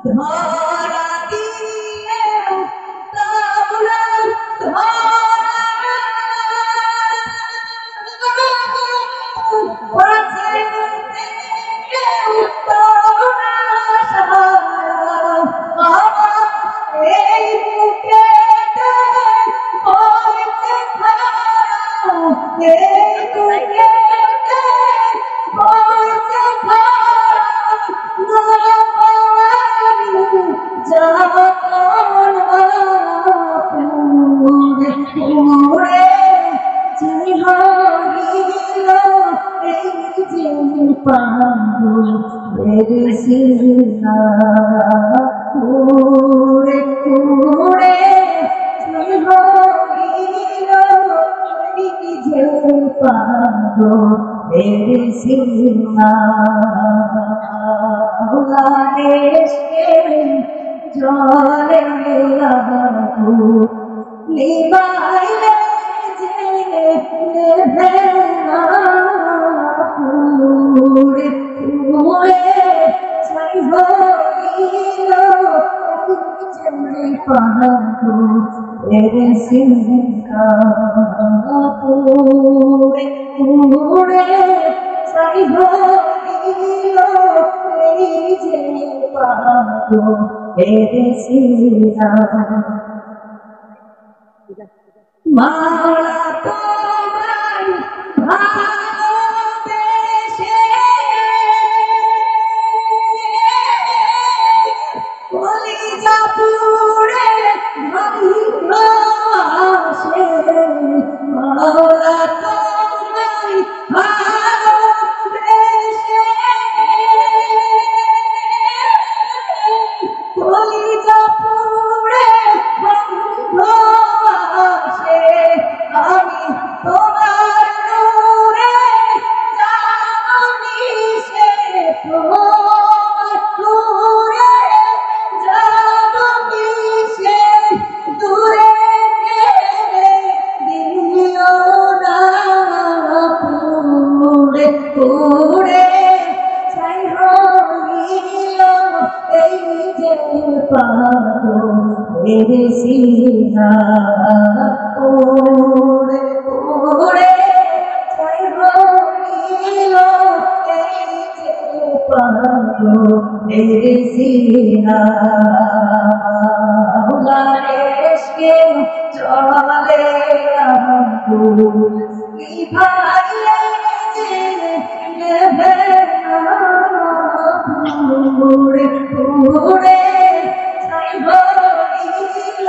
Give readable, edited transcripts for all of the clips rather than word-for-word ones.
ধরা দিয়ে তাওলা ধরা কেউ তো না সারা এই বুকেতে বইতে খাও এই বুকেতে বইতে খাও না পারি যখন পুরে পুরে যে হইল এই যে পাগল বেরিসিনা পুরে পুরে যে হইল এই যে পাগল বেরিসিনা দেশকে জলে লাগু নিবাইলে যে নেবে না পুরে পুরে ছাই হইল যে পাগল বেরিসিনা পুরে পুরে ছাই হইল এই যে পাগল বেরিসিনা মাওলা তোমায় ভালোবেসে কলিজা পুড়ে ভালোবাসে মাওলা তোমায় ভালোবেসে কলিজা পুড়ে ভালোবাসে আমি তোমার নূরে জানি সে তোমার নূরে জানি সে দূরে দিও না পুরে পুরে ছাই হইল এই যে পাগল বেরিসিনা পুরে পুরে ছাই হইল এই যে পাগল বেরিসিনা দেশকে চলে আগুন নিভাইলে যে নেবে না পুরে পুরে ছাই হইল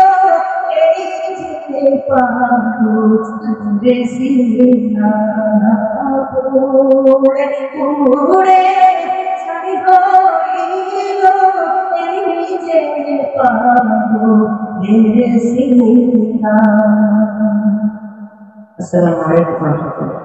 এই যে পাগল বেরিসিনা পুরে পুরে ছাই হইল এই যে পাগল বেরিসিনা। আসসালামু আলাইকুম ওয়া রাহমাতুল্লাহ।